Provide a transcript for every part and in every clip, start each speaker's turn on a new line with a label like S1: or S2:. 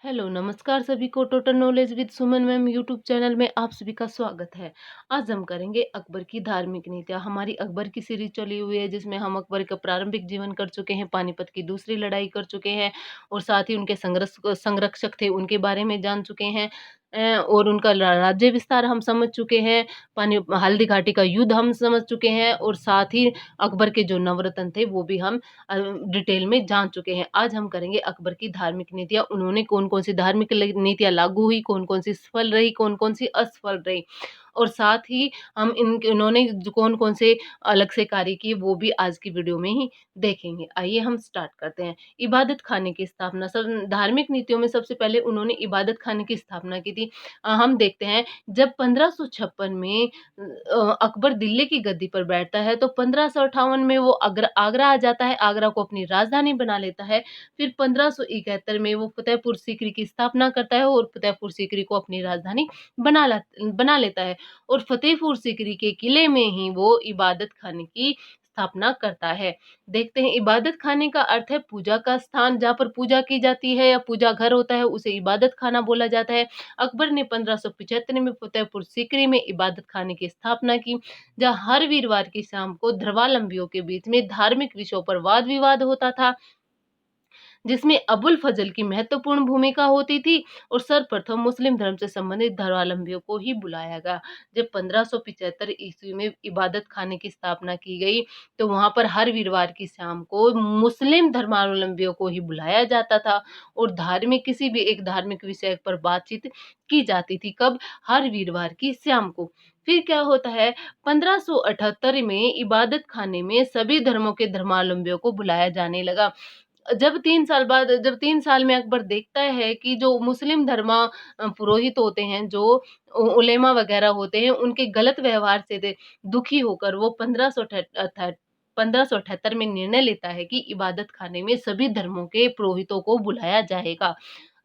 S1: Hello, नमस्कार सभी को। Total knowledge with Suman ma'am YouTube channel में आप सभी का स्वागत है। आज हम करेंगे अकबर की धार्मिक नीतियाँ। हमारी अकबर की सीरीज चली हुई है जिसमें हम अकबर का प्रारंभिक जीवन कर चुके हैं, पानीपत की दूसरी लड़ाई कर चुके हैं और साथ ही उनके संरक्षक थे उनके बारे में जान चुके हैं। और उनका राज्य विस्तार हम समझ चुके हैं। पानी हल्दी घाटी का युद्ध हम समझ चुके हैं और साथ ही अकबर के जो नवरत्न थे वो भी हम डिटेल में जान चुके हैं। आज हम करेंगे अकबर की धार्मिक नीतियाँ। उन्होंने कौन-कौन सी धार्मिक नीतियाँ लागू हुई, कौन-कौन सी सफल रही, कौन-कौन सी असफल रही और साथ ही हम इन्होंने जो कौन-कौन से अलग से कार्य किए वो भी आज की वीडियो में ही देखेंगे। आइए हम स्टार्ट करते हैं। इबादत खाने की स्थापना। धार्मिक नीतियों में सबसे पहले उन्होंने इबादत खाने की स्थापना की थी। हम देखते हैं जब 1556 में अकबर दिल्ली की गद्दी पर बैठता है तो 1558 में वो आगरा आ जाता है, आगरा को अपनी राजधानी बना लेता है। फिर 1571 में वो फतेहपुर सीकरी की स्थापना करता है और फतेहपुर सीकरी को अपनी राजधानी बना लेता है और फतेहपुर सीकरी के किले में ही वो इबादत खाने की स्थापना करता है। देखते हैं इबादत खाने का अर्थ है पूजा का स्थान, जहाँ पर पूजा की जाती है या पूजा घर होता है उसे इबादत खाना बोला जाता है। अकबर ने 1575 में फतेहपुर सीकरी में इबादत खाने की स्थापना की, जहाँ हर वीरवार की शाम को धर्मावलंबियों के बीच में धार्मिक विषयों पर वाद विवाद होता था, जिसमें अबुल फजल की महत्वपूर्ण भूमिका होती थी और सर्वप्रथम मुस्लिम धर्म से संबंधित धर्मावलंबियों को ही बुलाया गया। जब 1575 ईस्वी में इबादत खाने की स्थापना की गई, तो वहाँ पर हर वीरवार की शाम को मुस्लिम धर्मावलंबियों को ही बुलाया जाता था और किसी भी एक धार्मिक विषय पर बातचीत की जाती थी। कब? हर वीरवार की शाम को। फिर क्या होता है, 1578 में इबादत खाने में सभी धर्मों के धर्मावलंबियों को बुलाया जाने लगा। जब 3 साल में अकबर देखता है कि जो मुस्लिम पुरोहित होते हैं, जो उलेमा वगैरह होते हैं, उनके गलत व्यवहार से दुखी होकर वो 1578 में निर्णय लेता है कि इबादत खाने में सभी धर्मों के पुरोहितों को बुलाया जाएगा।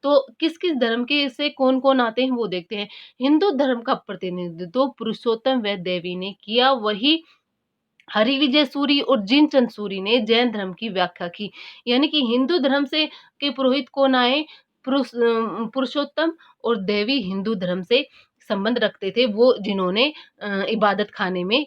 S1: तो किस-किस धर्म के से कौन-कौन आते हैं वो देखते हैं। हिंदू धर्म का प्रतिनिधित्व पुरुषोत्तम वैद्य देवी ने किया, वही हरिविजय सूरी और जिनचंद सूरी ने जैन धर्म की व्याख्या की। यानी कि हिंदू धर्म से के पुरोहित कौन आए? पुरुषोत्तम और देवी हिंदू धर्म से संबंध रखते थे, वो जिन्होंने इबादत खाने में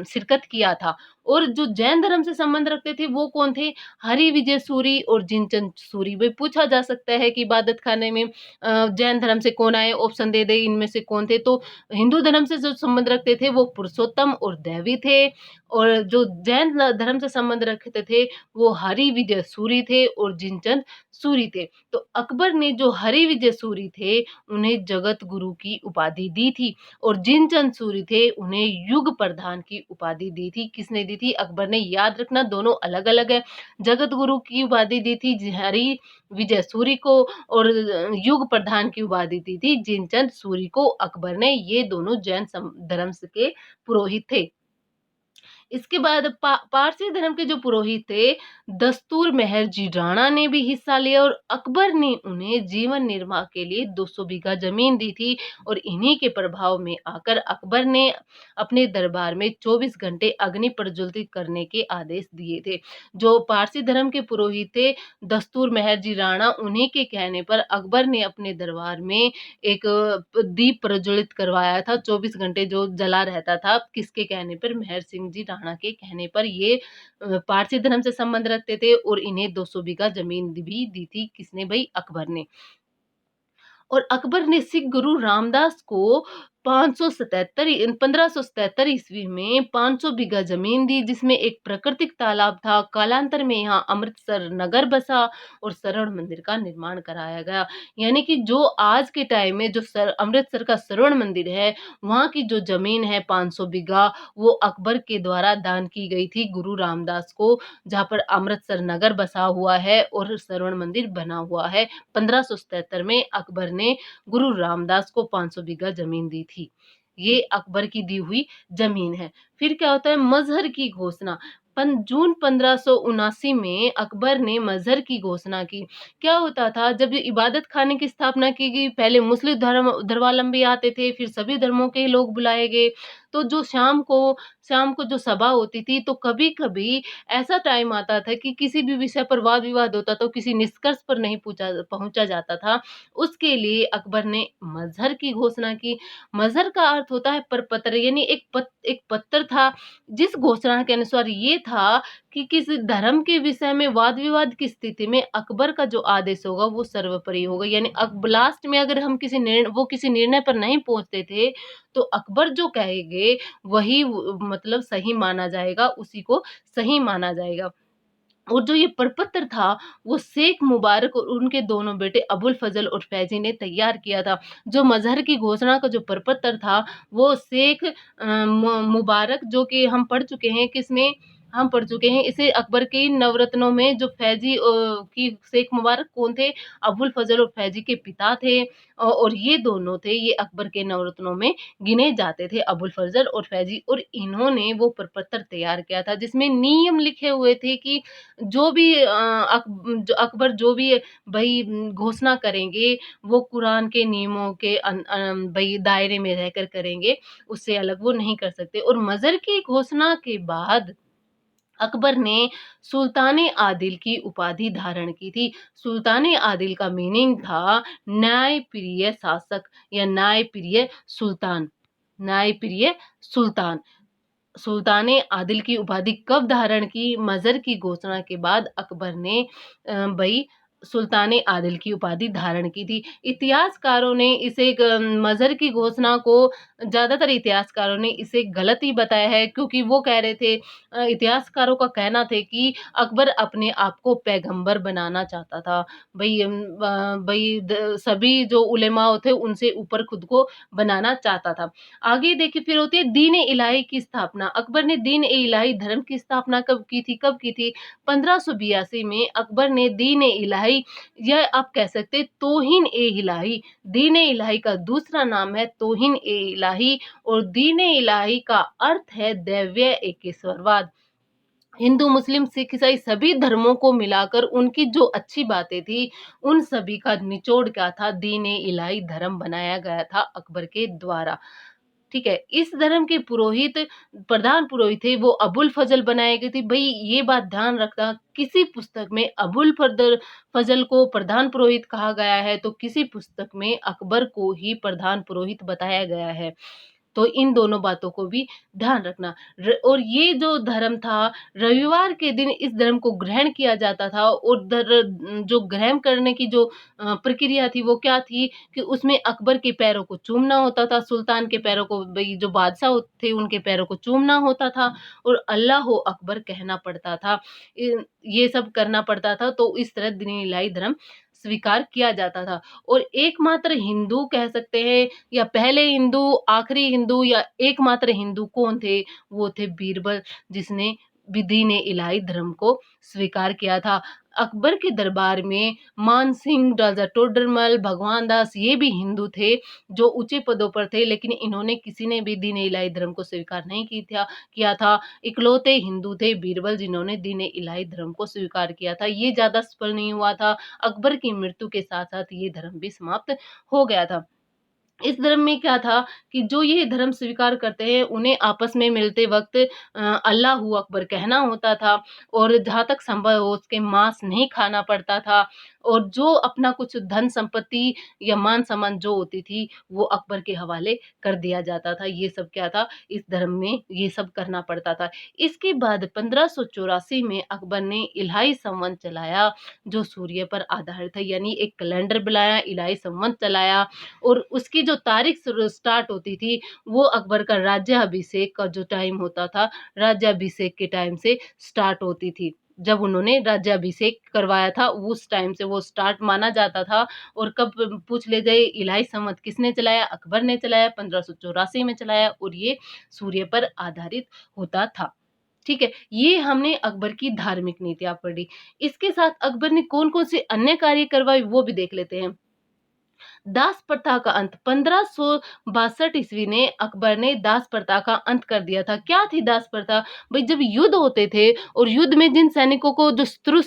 S1: शिरकत किया था। और जो जैन धर्म से संबंध रखते थे वो कौन थे? हरिविजय सूरी और जिनचंद सूरी। वही पूछा जा सकता है कि इबादत खाने में जैन धर्म से कौन आए? ऑप्शन दे दें इनमें से कौन थे? तो हिंदू धर्म से जो संबंध रखते थे वो पुरुषोत्तम और देवी थे और जो जैन धर्म से संबंध रखते थे वो हरिविजय सूरी थे और जिनचंद सूरी थे। तो अकबर ने जो हरिविजय सूरी थे उन्हें जगत गुरु की उपाधि दी थी और जिनचंद सूरी थे उन्हें युग प्रधान की उपाधि दी थी। किसने दी थी? अकबर ने। याद रखना दोनों अलग अलग है। जगत गुरु की उपाधि दी थी हरि विजय सूरी को और युग प्रधान की उपाधि दी थी जिनचंद सूरी को अकबर ने। ये दोनों जैन धर्म के पुरोहित थे। इसके बाद पारसी धर्म के जो पुरोहित थे, दस्तूर मेहर जी राणा ने भी हिस्सा लिया और अकबर ने उन्हें जीवन निर्वाह के लिए 200 बीघा जमीन दी थी और इन्हीं के प्रभाव में आकर अकबर ने अपने दरबार में 24 घंटे अग्नि प्रज्वलित करने के आदेश दिए थे। जो पारसी धर्म के पुरोहित थे, दस्तूर मेहर जी राणा, उन्हीं के कहने पर अकबर ने अपने दरबार में एक दीप प्रज्वलित करवाया था, 24 घंटे जो जला रहता था। किसके कहने पर? मेहर सिंह जी राणा के कहने पर। ये पारसी धर्म से संबंध रखते थे और इन्हें 200 बीघा जमीन भी दी थी। किसने भई? अकबर ने। और अकबर ने सिख गुरु रामदास को 1577 ईस्वी में 500 बीघा जमीन दी, जिसमें एक प्राकृतिक तालाब था। कालांतर में यहाँ अमृतसर नगर बसा और स्वर्ण मंदिर का निर्माण कराया गया। यानी कि जो आज के टाइम में जो अमृतसर का स्वर्ण मंदिर है, वहाँ की जो जमीन है 500 बीघा, वो अकबर के द्वारा दान की गई थी गुरु रामदास को, जहाँ पर अमृतसर नगर बसा हुआ है और स्वर्ण मंदिर बना हुआ है। 1577 में अकबर ने गुरु रामदास को 500 बीघा जमीन दी थी। ये अकबर की दी हुई जमीन है। फिर क्या होता है? मजहर की घोषणा। जून 1579 में अकबर ने मजहर की घोषणा की। क्या होता था? जब इबादत खाने की स्थापना की गई, पहले मुस्लिम धर्मावलंबी आते थे, फिर सभी धर्मों के लोग बुलाए गए। तो जो शाम को जो सभा होती थी, तो कभी-कभी ऐसा टाइम आता था कि किसी भी विषय पर वाद-विवाद होता था, किसी निष्कर्ष पर नहीं पहुँचा जाता था। उसके लिए अकबर ने मज़हर की घोषणा की। मज़हर का अर्थ होता है प्रपत्र, यानी एक पत्र था, जिस घोषणा के अनुसार ये था कि किसी धर्म के विषय में वाद-विवाद की स्थिति में अकबर का जो आदेश होगा वो सर्वोपरि होगा। यानी लास्ट में अगर हम किसी निर्णय पर नहीं पहुँचते थे, तो अकबर जो कहेंगे वही मतलब सही माना जाएगा, उसी को सही माना जाएगा। और जो ये प्रपत्र था, वो शेख मुबारक और उनके दोनों बेटे अबुल फज़ल और फैज़ी ने तैयार किया था। जो मज़हर की घोषणा का जो प्रपत्र था, वो शेख मुबारक, जो कि हम पढ़ चुके हैं किसमें, हम पढ़ चुके हैं इसे अकबर के नवरत्नों में, जो फैज़ी की शेख मुबारक कौन थे? अबुल फज़ल और फैज़ी के पिता थे, और ये दोनों थे, ये अकबर के नवरत्नों में गिने जाते थे, अबुल फज़ल और फैज़ी, और इन्होंने वो प्रपत्र तैयार किया था, जिसमें नियम लिखे हुए थे कि जो भी जो अकबर जो भी भई घोषणा करेंगे, वो कुरान के नियमों के भई दायरे में रहकर करेंगे, उससे अलग वो नहीं कर सकते। और मज़हर की घोषणा के बाद अकबर ने सुल्तान-ए आदिल की उपाधि धारण की थी। सुल्तान-ए आदिल का मीनिंग था न्यायप्रिय शासक या न्यायप्रिय सुल्तान, न्यायप्रिय सुल्तान। सुल्तान आदिल की उपाधि कब धारण की? मज़हर की घोषणा के बाद अकबर ने भई सुल्तान आदिल की उपाधि धारण की थी। इतिहासकारों ने इसे मज़हर की घोषणा को, ज़्यादातर इतिहासकारों ने इसे गलत ही बताया है, क्योंकि वो कह रहे थे, इतिहासकारों का कहना था कि अकबर अपने आप को पैगंबर बनाना चाहता था। भई सभी जो उलेमा थे उनसे ऊपर खुद को बनाना चाहता था। आगे देखिए फिर होती है दीन ए इलाही की स्थापना। अकबर ने दीन ए इलाही धर्म की स्थापना कब की थी? 1582 में अकबर ने दीन ए इलाही, या आप कह सकते हैं तौहीन ए इलाही, दीन ए इलाही का दूसरा नाम है तौहीन ए इलाही, और दीन ए इलाही का अर्थ है दैवीय एकेश्वरवाद। हिंदू, मुस्लिम, सिख, ईसाई सभी धर्मों को मिलाकर उनकी जो अच्छी बातें थी, उन सभी का निचोड़ क्या था? दीन ए इलाही धर्म बनाया गया था अकबर के द्वारा। ठीक है? इस धर्म के प्रधान पुरोहित थे वो अबुल फज़ल बनाए गए थे। भई ये बात ध्यान रखना, किसी पुस्तक में फज़ल को प्रधान पुरोहित कहा गया है, तो किसी पुस्तक में अकबर को ही प्रधान पुरोहित बताया गया है। तो इन दोनों बातों को भी ध्यान रखना। और ये जो धर्म था, रविवार के दिन इस धर्म को ग्रहण किया जाता था, और जो ग्रहण करने की जो प्रक्रिया थी वो क्या थी कि उसमें अकबर के पैरों को चूमना होता था, सुल्तान के पैरों को, भई जो बादशाह थे उनके पैरों को चूमना होता था, और अल्लाह अकबर कहना पड़ता था। ये सब करना पड़ता था, तो इस तरह दीन इलाही धर्म स्वीकार किया जाता था। और एकमात्र हिंदू कह सकते हैं, या पहले हिंदू, आखिरी हिंदू, या एकमात्र हिंदू कौन थे? वो थे बीरबल, जिसने दीन-ए-इलाही धर्म को स्वीकार किया था। अकबर के दरबार में मान सिंह, राजा टोडरमल, भगवान दास ये भी हिंदू थे, जो ऊँचे पदों पर थे, लेकिन इन्होंने किसी ने भी दीन-ए-इलाही धर्म को स्वीकार नहीं किया था। इकलौते हिंदू थे बीरबल, जिन्होंने दीन-ए-इलाही धर्म को स्वीकार किया था। ये ज़्यादा सफल नहीं हुआ था। अकबर की मृत्यु के साथ-साथ ये धर्म भी समाप्त हो गया था। इस धर्म में क्या था कि जो ये धर्म स्वीकार करते हैं, उन्हें आपस में मिलते वक़्त अल्लाहू अकबर कहना होता था, और जहाँ तक संभव हो उसके मांस नहीं खाना पड़ता था, और जो अपना कुछ धन संपत्ति या मान-सम्मान जो होती थी, वो अकबर के हवाले कर दिया जाता था। ये सब क्या था, इस धर्म में ये सब करना पड़ता था। इसके बाद 1584 में अकबर ने इलाही संवत चलाया, जो सूर्य पर आधारित है, यानी एक कैलेंडर बनाया, इलाही संवत चलाया, और उसकी जो तारीख स्टार्ट होती थी, वो अकबर का राज्याभिषेक का जो टाइम होता था, राज्याभिषेक के टाइम से स्टार्ट होती थी। जब उन्होंने राज्याभिषेक करवाया था, उस टाइम से वो स्टार्ट माना जाता था। और कब पूछ ले जाए इलाही संवत किसने चलाया? अकबर ने चलाया, 1584 में चलाया, और ये सूर्य पर आधारित होता था। ठीक है? ये हमने अकबर की धार्मिक नीतियाँ पढ़ी। इसके साथ अकबर ने कौन-कौन से अन्य कार्य करवाए वो भी देख लेते हैं। दास प्रथा का अंत 1562 ईस्वी ने अकबर ने दास प्रथा का अंत कर दिया था। क्या थी दास प्रथा? भाई जब युद्ध होते थे और युद्ध में जिन सैनिकों को जो शत्रु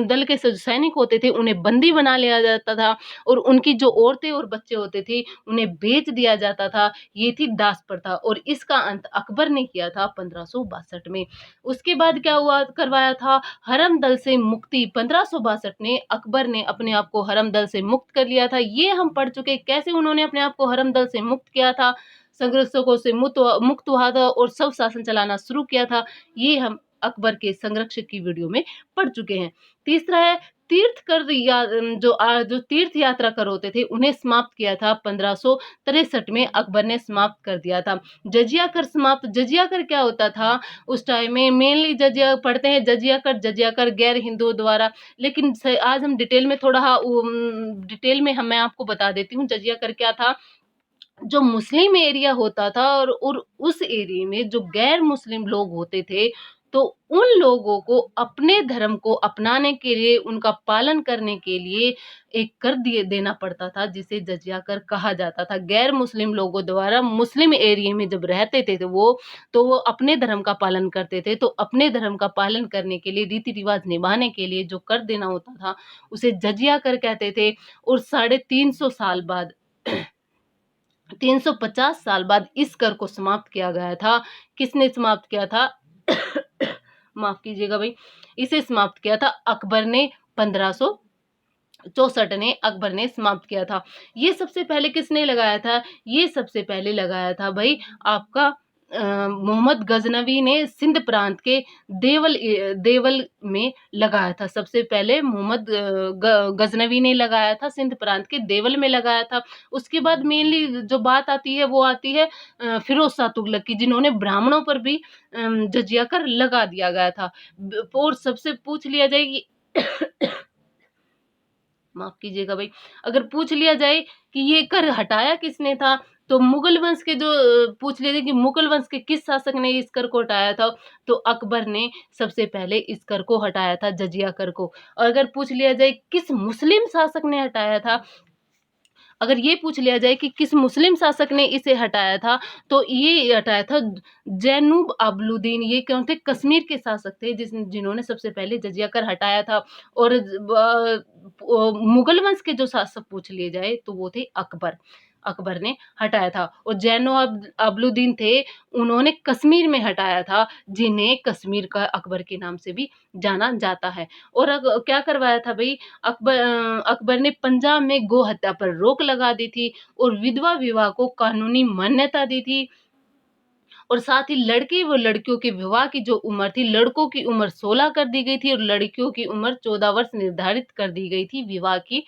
S1: दल के सैनिक होते थे उन्हें बंदी बना लिया जाता था और उनकी जो औरतें और बच्चे होते थे उन्हें बेच दिया जाता था। ये थी दास प्रथा और इसका अंत अकबर ने किया था 1562 में। उसके बाद क्या हुआ करवाया था? हरम दल से मुक्ति 1562 में अकबर ने अपने आप को हरम दल से मुक्त कर लिया था। ये हम पढ़ चुके कैसे उन्होंने अपने आप को हरम दल से मुक्त किया था, संघर्षकों से मुक्त हुआ था और सब शासन चलाना शुरू किया था। ये हम अकबर के संरक्षक की वीडियो में पढ़ चुके हैं। तीसरा है तीर्थ कर जो तीर्थ यात्रा कर होते थे उन्हें समाप्त किया था 1563 में अकबर ने समाप्त कर दिया था। जजिया कर समाप्त। जजिया कर क्या होता था उस टाइम में? मेनली जजिया पढ़ते हैं जजिया कर गैर हिंदुओं द्वारा, लेकिन आज हम डिटेल में मैं आपको बता देती हूँ जजिया कर क्या था। जो मुस्लिम एरिया होता था और उस एरिया में जो गैर मुस्लिम लोग होते थे तो उन लोगों को अपने धर्म को अपनाने के लिए, उनका पालन करने के लिए एक कर देना पड़ता था जिसे जजिया कर कहा जाता था। गैर मुस्लिम लोगों द्वारा मुस्लिम एरिया में जब रहते थे तो वो अपने धर्म का पालन करते थे, तो अपने धर्म का पालन करने के लिए, रीति रिवाज निभाने के लिए जो कर देना होता था उसे जजिया कर कहते थे। और 350 साल बाद 350 साल बाद इस कर को समाप्त किया गया था। किसने समाप्त किया था? माफ कीजिएगा भाई, इसे समाप्त किया था अकबर ने 1564 ने अकबर ने समाप्त किया था। ये सबसे पहले किसने लगाया था? ये सबसे पहले लगाया था भाई आपका मोहम्मद गजनवी ने सिंध प्रांत के देवल में लगाया था। सबसे पहले मोहम्मद गजनवी ने लगाया था, सिंध प्रांत के देवल में लगाया था। उसके बाद मेनली जो बात आती है वो आती है फिरोज शाह तुगलक की, जिन्होंने ब्राह्मणों पर भी जजिया कर लगा दिया गया था। और सबसे पूछ लिया जाए कि माफ कीजिएगा भाई, अगर पूछ लिया जाए कि ये कर हटाया किसने था तो मुगल वंश के जो पूछ लेते कि मुगल वंश के किस शासक ने इस कर को हटाया था तो अकबर ने सबसे पहले इस कर को हटाया था, जजिया कर को। और अगर पूछ लिया जाए किस मुस्लिम शासक ने हटाया था, अगर ये पूछ लिया जाए कि किस मुस्लिम शासक ने इसे हटाया था तो ये हटाया था जैनुब अबलुद्दीन। ये कौन थे? कश्मीर के शासक थे जिन्होंने सबसे पहले जजिया कर हटाया था। और मुगल वंश के जो शासक पूछ लिए जाए तो वो थे अकबर ने हटाया था। और जैनो अबलुद्दीन थे, उन्होंने कश्मीर में हटाया था, जिन्हें कश्मीर का अकबर के नाम से भी जाना जाता है। और क्या करवाया था भाई अकबर ने पंजाब में गो हत्या पर रोक लगा दी थी और विधवा विवाह को कानूनी मान्यता दी थी। और साथ ही लड़के व लड़कियों के विवाह की जो उम्र थी, लड़कों की उम्र 16 कर दी गई थी और लड़कियों की उम्र 14 वर्ष निर्धारित कर दी गई थी। विवाह की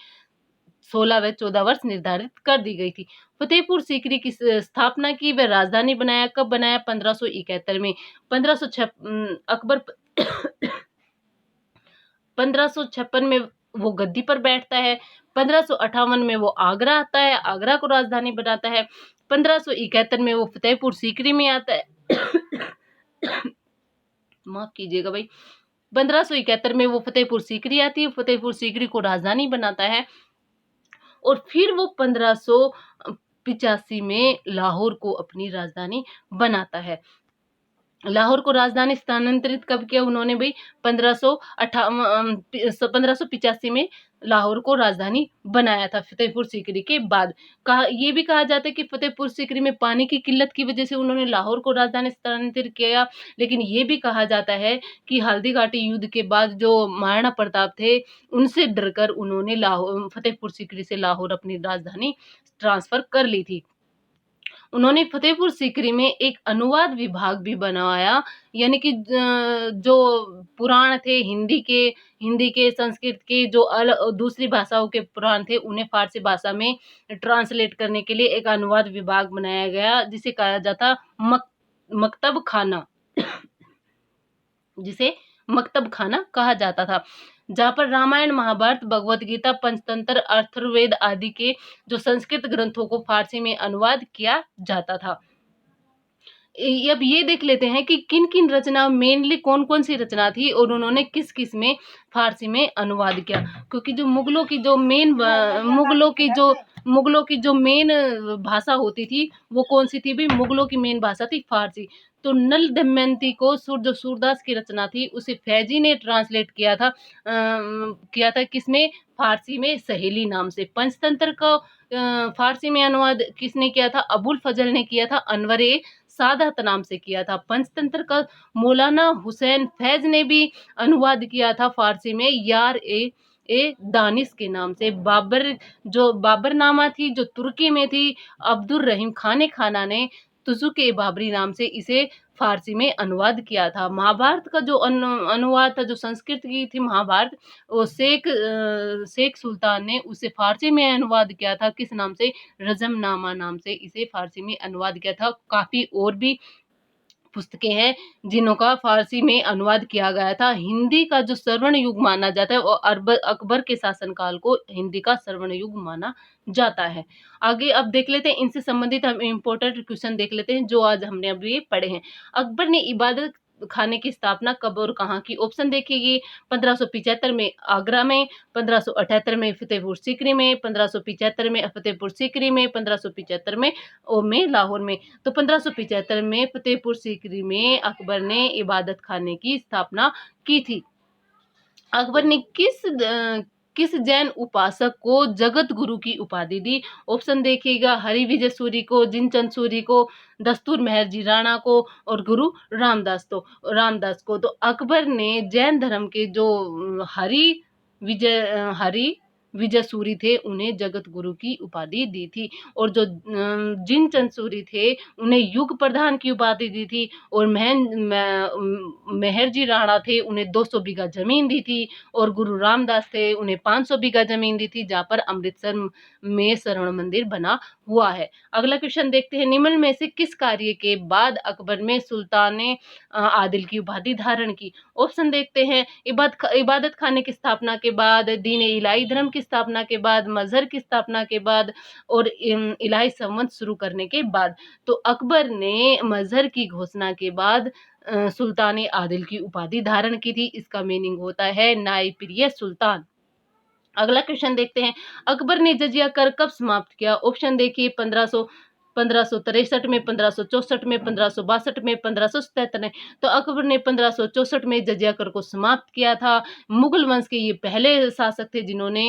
S1: 16 व 14 वर्ष निर्धारित कर दी गई थी। फतेहपुर सीकरी की स्थापना की व राजधानी बनाया। कब बनाया? 1571 में। 1556 अकबर 1556 में वो गद्दी पर बैठता है। 1558 में वो आगरा आता है, आगरा को राजधानी बनाता है। 1571 में वो फतेहपुर सीकरी में आता है। माफ कीजिएगा भाई, 1571 में वो फतेहपुर सीकरी आती है, फतेहपुर सीकरी को राजधानी बनाता है। और फिर वो 1585 में लाहौर को अपनी राजधानी बनाता है। लाहौर को राजधानी स्थानांतरित कब किया उन्होंने भाई? 1585 में लाहौर को राजधानी बनाया था फतेहपुर सीकरी के बाद। ये भी कहा जाता है कि फतेहपुर सीकरी में पानी की किल्लत की वजह से उन्होंने लाहौर को राजधानी स्थानांतरित किया। लेकिन ये भी कहा जाता है कि हल्दी घाटी युद्ध के बाद जो महाराणा प्रताप थे उनसे डरकर उन्होंने फतेहपुर सीकरी से लाहौर अपनी राजधानी ट्रांसफर कर ली थी। उन्होंने फतेहपुर सीकरी में एक अनुवाद विभाग भी बनवाया, यानी कि जो पुराण थे हिंदी के संस्कृत के जो दूसरी भाषाओं के पुराण थे उन्हें फारसी भाषा में ट्रांसलेट करने के लिए एक अनुवाद विभाग बनाया गया जिसे कहा जाता मकतब खाना जिसे मकतब खाना कहा जाता था, जहाँ पर रामायण, महाभारत, भगवत गीता, पंचतंत्र, अथर्ववेद आदि के जो संस्कृत ग्रंथों को फारसी में अनुवाद किया जाता था। अब ये देख लेते हैं कि किन किन रचना, मेनली कौन कौन सी रचना थी और उन्होंने किस किस में फारसी में अनुवाद किया। क्योंकि जो मुगलों की जो मुगलों की जो मेन भाषा होती थी वो कौन सी थी भी, मुगलों की मेन भाषा थी फारसी। तो नल दमयंती को जो सूरदास की रचना थी उसे फैजी ने ट्रांसलेट किया था किसमें, फारसी में, सहेली नाम से। पंचतंत्र का फारसी में अनुवाद किसने किया था, अबुल फजल ने किया था, अनवर ए सादात नाम से किया था। पंचतंत्र का मौलाना हुसैन फैज ने भी अनुवाद किया था फारसी में, यार ए दानिश के नाम से। बाबरनामा थी जो तुर्की में थी, अब्दुल रहीम खाने खाना ने तुजुके बाबरी नाम से इसे फारसी में अनुवाद किया था। महाभारत का जो अनुवाद था, जो संस्कृत की थी महाभारत, वो शेख सुल्तान ने उसे फारसी में अनुवाद किया था, किस नाम से, रजमनामा नाम से इसे फारसी में अनुवाद किया था। काफी और भी पुस्तकें हैं जिनों का फारसी में अनुवाद किया गया था। हिंदी का जो स्वर्ण युग माना जाता है वो अकबर के शासनकाल को हिंदी का स्वर्ण युग माना जाता है। आगे अब देख लेते हैं, इनसे संबंधित हम इम्पोर्टेंट क्वेश्चन देख लेते हैं जो आज हमने अभी पढ़े हैं। अकबर ने इबादत खाने की स्थापना कब और कहाँ की? ऑप्शन देखिए, 1575 में आगरा में, 1578 में फतेहपुर सीकरी में, 1575 में फतेहपुर सीकरी में, 1575 में लाहौर में। तो 1575 में फतेहपुर सीकरी में अकबर ने इबादत खाने की स्थापना की थी। अकबर ने किस जैन उपासक को जगत गुरु की उपाधि दी? ऑप्शन देखिएगा, हरि विजय सूरी को, जिनचंद सूरी को, दस्तूर मेहर जी राणा को और गुरु रामदास को। तो अकबर ने जैन धर्म के जो हरि विजय सूरी थे उन्हें जगत गुरु की उपाधि दी थी, और जो जिनचंद सूरी थे उन्हें युग प्रधान की उपाधि दी थी, और मेहर जी राणा थे उन्हें 200 बीघा जमीन दी थी, और गुरु रामदास थे उन्हें 500 बीघा जमीन दी थी, जहाँ पर अमृतसर में स्वर्ण मंदिर बना हुआ है। अगला क्वेश्चन देखते हैं, निम्न में से किस कार्य के बाद अकबर ने सुल्तान आदिल की उपाधि धारण की? ऑप्शन देखते हैं, इबादत खाने की स्थापना के बाद, दीन इलाही धर्म की स्थापना के बाद, मजहर की स्थापना के बाद, और इलाही संवत शुरू करने के बाद। तो अकबर ने मजहर की घोषणा के बाद सुल्तान आदिल की उपाधि धारण की थी। इसका मीनिंग होता है न्याय प्रिय सुल्तान। अगला क्वेश्चन देखते हैं, अकबर ने जजिया कर कब समाप्त किया? ऑप्शन देखिए, 1563 में, 1564 में, 1562 में, 1577 में। तो अकबर ने 1564 में जजिया कर को समाप्त किया था। मुगल वंश के ये पहले शासक थे जिन्होंने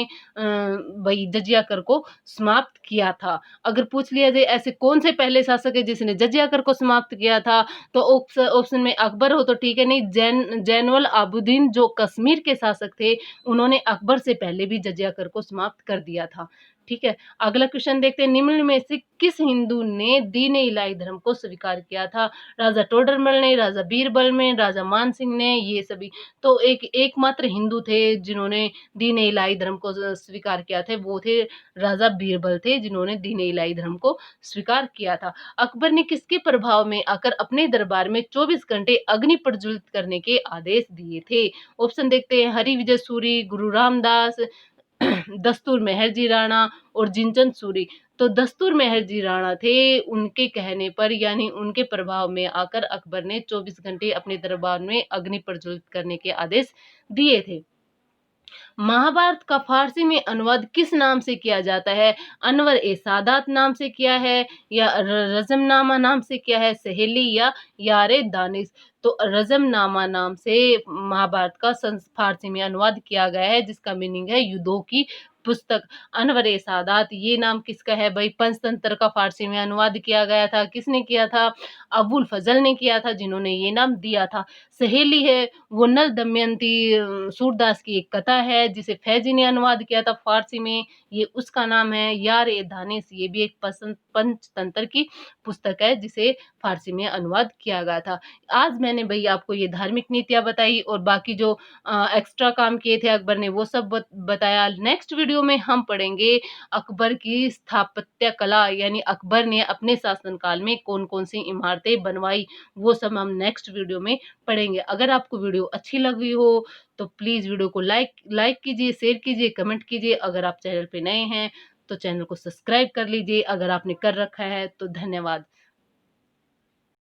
S1: वही जजिया कर को समाप्त किया था। अगर पूछ लिया जाए ऐसे कौन से पहले शासक है जिसने जजिया कर को समाप्त किया था, तो ऑप्शन में अकबर हो तो ठीक है, नहीं, जैनुल आबुद्दीन जो कश्मीर के शासक थे उन्होंने अकबर से पहले भी जजिया कर को समाप्त कर दिया था। ठीक है, अगला क्वेश्चन देखते हैं, निम्न में से किस हिंदू ने दीन इलाही धर्म को स्वीकार किया था? राजा टोडरमल ने, राजा बीरबल में, राजा मान सिंह ने, ये सभी। तो एकमात्र हिंदू थे जिन्होंने दीन इलाही धर्म को स्वीकार किया था, वो थे राजा बीरबल थे जिन्होंने दीन इलाही धर्म को स्वीकार किया था। अकबर ने किसके प्रभाव में आकर अपने दरबार में 24 घंटे अग्नि प्रज्वलित करने के आदेश दिए थे? ऑप्शन देखते हैं, हरि विजय सूरी, गुरु रामदास, दस्तूर मेहर जी राणा और जिनचंद सूरी। तो दस्तूर मेहर जी राणा थे, उनके कहने पर यानी उनके प्रभाव में आकर अकबर ने 24 घंटे अपने दरबार में अग्नि प्रज्वलित करने के आदेश दिए थे। महाभारत का फारसी में अनुवाद किस नाम से किया जाता है? अनवर ए सादात नाम से किया है, या रजमनामा नाम से किया है, सहेली या यारे दानिश? तो रजमनामा नाम से महाभारत का फारसी में अनुवाद किया गया है, जिसका मीनिंग है युद्धों की पुस्तक। अनवर ए सादात ये नाम किसका है भाई? पंचतंत्र का फारसी में अनुवाद किया गया था। किसने किया था? अबुल फजल ने किया था, जिन्होंने ये नाम दिया था। सहेली है वो नल दमयंती सूरदास की एक कथा है जिसे फैजी ने अनुवाद किया था फारसी में, ये उसका नाम है। यार ए दानिश ये भी एक पंचतंत्र की पुस्तक है जिसे फारसी में अनुवाद किया गया था। आज मैंने भाई आपको ये धार्मिक नीतियां बताई और बाकी जो एक्स्ट्रा काम किए थे अकबर ने वो सब बताया। नेक्स्ट वीडियो में हम पढ़ेंगे अकबर की स्थापत्य कला, यानी अकबर ने अपने शासनकाल में कौन कौन सी इमारतें बनवाई, वो सब हम नेक्स्ट वीडियो में पढ़ेंगे। अगर आपको वीडियो अच्छी लगी हो तो प्लीज़ वीडियो को लाइक कीजिए, शेयर कीजिए, कमेंट कीजिए। अगर आप चैनल पे नए हैं तो चैनल को सब्सक्राइब कर लीजिए, अगर आपने कर रखा है तो धन्यवाद।